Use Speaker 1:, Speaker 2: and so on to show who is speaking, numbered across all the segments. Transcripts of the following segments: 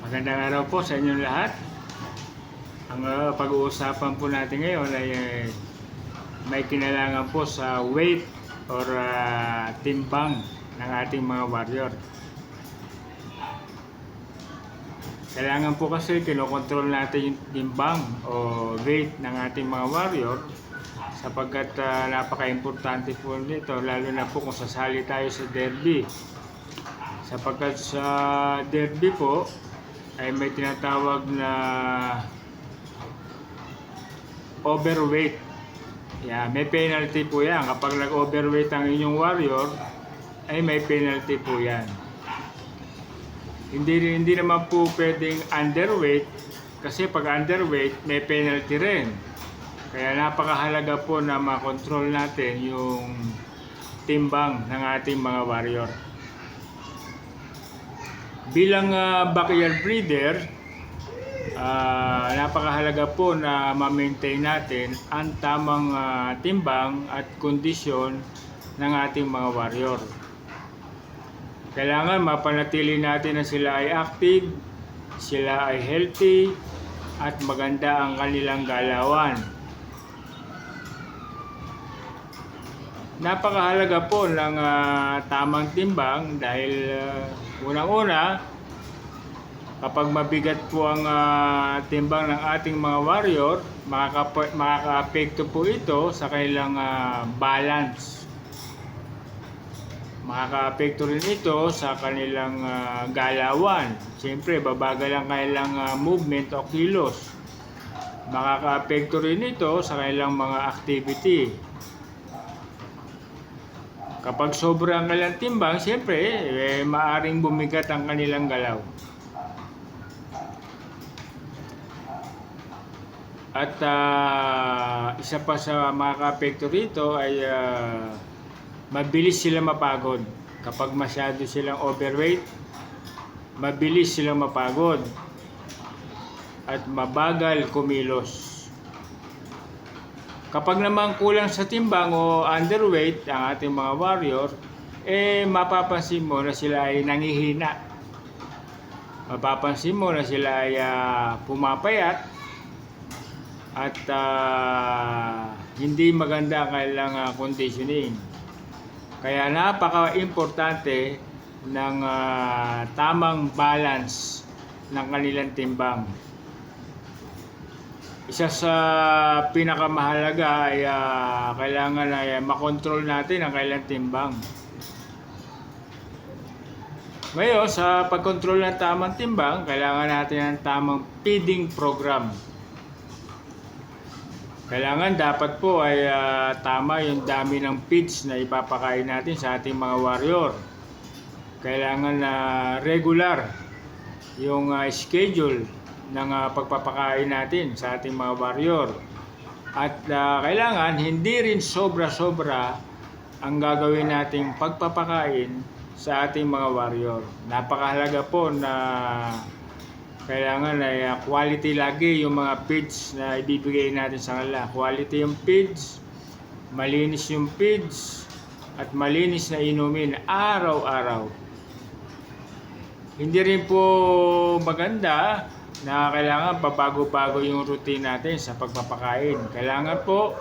Speaker 1: Magandang araw po sa inyong lahat. Ang pag-uusapan po natin ngayon ay may kinalaman po sa weight or timbang ng ating mga warrior. Kailangan po kasi kinokontrol natin yung timbang o weight ng ating mga warrior sapagkat napaka-importante po nito, lalo na po kung sasali tayo sa derby. Sapagkat sa derby po ay may tinatawag na overweight. May penalty po yan. Kapag nag-overweight ang inyong warrior, ay may penalty po yan. Hindi naman po pwedeng underweight, kasi pag underweight, may penalty rin. Kaya napakahalaga po na makontrol natin yung timbang ng ating mga warrior. Bilang backyard breeder, napakahalaga po na ma-maintain natin ang tamang timbang at kondisyon ng ating mga warrior. Kailangan mapanatili natin na sila ay active, sila ay healthy, at maganda ang kanilang galawan. Napakahalaga po ng tamang timbang dahil unang-una, kapag mabigat po ang timbang ng ating mga warrior, makaka-apekto po ito sa kanilang balance. Makaka-apekto rin ito sa kanilang galawan. Siyempre, babagal ang kanilang movement o kilos. Makaka-apekto rin ito sa kanilang mga activity. Kapag sobrang kanilang timbang, siyempre, maaring bumigat ang kanilang galaw. At isa pa sa makaka-apekto rito ay mabilis sila mapagod. Kapag masyado silang overweight, mabilis silang mapagod at mabagal kumilos. Kapag naman kulang sa timbang o underweight ang ating mga warrior, mapapansin mo na sila ay nangihina. Mapapansin mo na sila ay pumapayat at hindi maganda ang kanilang conditioning. Kaya napaka-importante ng tamang balance ng kanilang timbang. Isa sa pinakamahalaga ay kailangan ay makontrol natin ang kanilang timbang. Ngayon, sa pagkontrol ng tamang timbang, kailangan natin ng tamang feeding program. Kailangan dapat po ay tama yung dami ng feeds na ipapakain natin sa ating mga warrior. Kailangan na regular yung schedule ng pagpapakain natin sa ating mga warrior. At kailangan hindi rin sobra-sobra ang gagawin nating pagpapakain sa ating mga warrior. Napakahalaga po na kailangan ay quality lagi yung mga feeds na ibibigay natin sa kanila. Quality yung feeds, malinis yung feeds, at malinis na inumin araw-araw. Hindi rin po maganda na kailangan pabago-bago yung routine natin sa pagpapakain. Kailangan po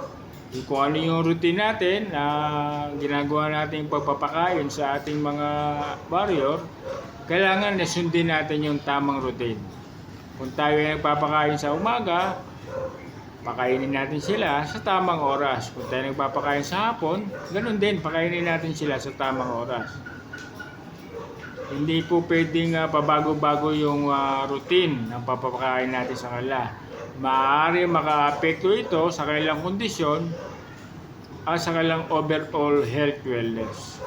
Speaker 1: kung ano yung routine natin na ginagawa natin pagpapakain sa ating mga warrior, kailangan na sundin natin yung tamang routine. Kung tayo ay nagpapakain sa umaga, pakainin natin sila sa tamang oras. Kung tayo nagpapakain sa hapon, ganun din, pakainin natin sila sa tamang oras. Hindi po pwedeng pabago-bago yung routine ng papapakain natin sa kanila. Maaari maka-apekto ito sa kanilang kondisyon at sa kanilang overall health wellness.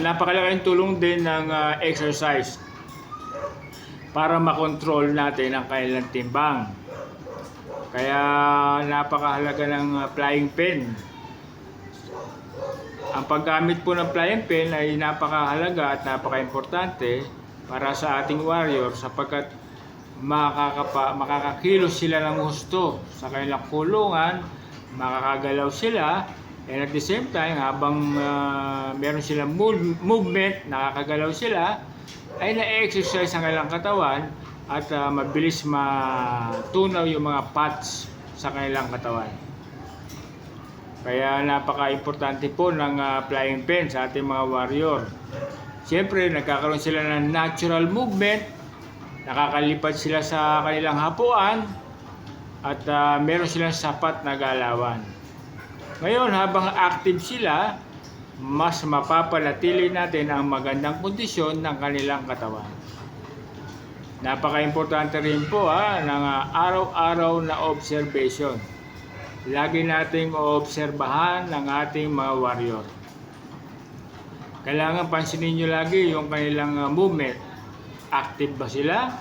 Speaker 1: Napakalaking tulong din ng exercise para makontrol natin ang kanilang timbang. Kaya napakahalaga ng flying pen. Ang paggamit po ng flying pen ay napakahalaga at napaka-importante para sa ating warrior sapagkat makakakilos sila ng gusto sa kanilang kulungan, makakagalaw sila. And at the same time, habang meron silang movement, nakakagalaw sila, ay na-exercise ang kanilang katawan at mabilis matunaw yung mga fats sa kanilang katawan. Kaya napaka-importante po ng flying pen sa ating mga warrior. Siyempre, nagkakaroon sila ng natural movement, nakakalipad sila sa kanilang hapuan, at meron silang sapat na galawan. Ngayon, habang active sila, mas mapapanatili natin ang magandang kondisyon ng kanilang katawan. Napaka-importante rin po ng araw-araw na observation. Lagi nating oobserbahan ng ating mga warrior. Kailangan pansinin nyo lagi yung kanilang movement. Active ba sila?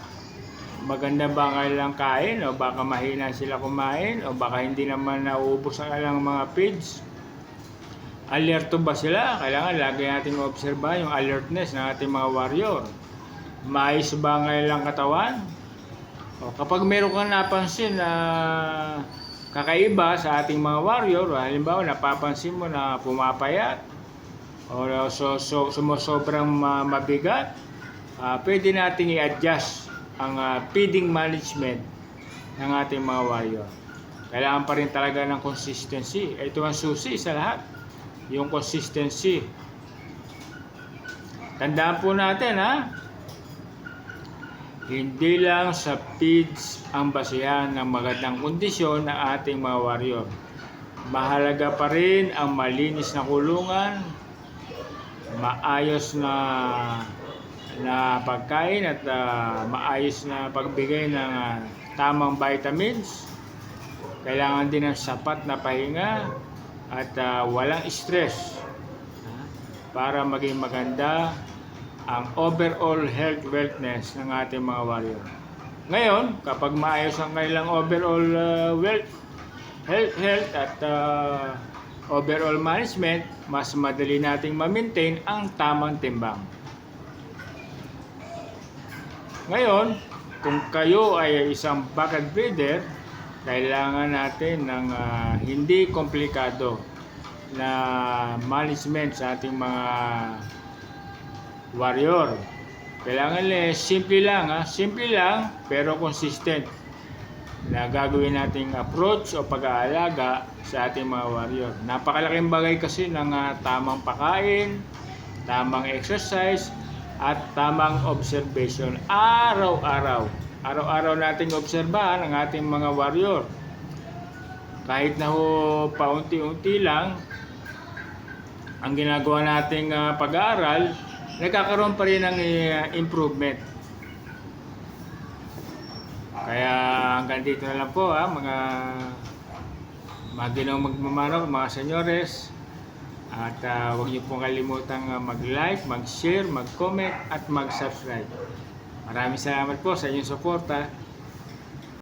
Speaker 1: Maganda ba ang kanilang kain? O baka mahina sila kumain? O baka hindi naman nauubos ang kanilang mga feeds? Alerto ba sila? Kailangan lagi nating obserbahan yung alertness ng ating mga warrior. Maayos ba ang kanilang katawan? O kapag meron kang napansin na kakaiba sa ating mga warrior, halimbawa napapansin mo na pumapayat o sobrang mabigat, pwede nating i-adjust ang feeding management ng ating mga warrior. Kailangan pa rin talaga ng consistency. Ito ang susi sa lahat, yung consistency. Tandaan po natin hindi lang sa feeds ang basihan ng magandang kondisyon ng ating mga warrior. Mahalaga pa rin ang malinis na kulungan, maayos na pagkain at maayos na pagbigay ng tamang vitamins. Kailangan din ng sapat na pahinga at walang stress para maging maganda ang overall health wellness ng ating mga warrior. Ngayon, kapag maayos ang kanilang overall health at overall management, mas madali nating ma-maintain ang tamang timbang. Ngayon, kung kayo ay isang bucket breeder, kailangan natin ng hindi komplikado na management sa ating mga warrior. Kailangan simple lang pero consistent na gagawin nating approach o pag-aalaga sa ating mga warrior. Napakalaking bagay kasi ng tamang pagkain, tamang exercise, at tamang observation araw-araw. Araw-araw nating obserbahan ang ating mga warrior. Kahit na paunti-unti lang ang ginagawa nating pag-aaral, nagkakaroon pa rin ng improvement. Kaya hanggang dito na lang po mga ginawang magmamano, mga senyores. At huwag niyo pong kalimutang mag-like, mag-share, mag-comment at mag-subscribe. Maraming salamat po sa inyong suporta.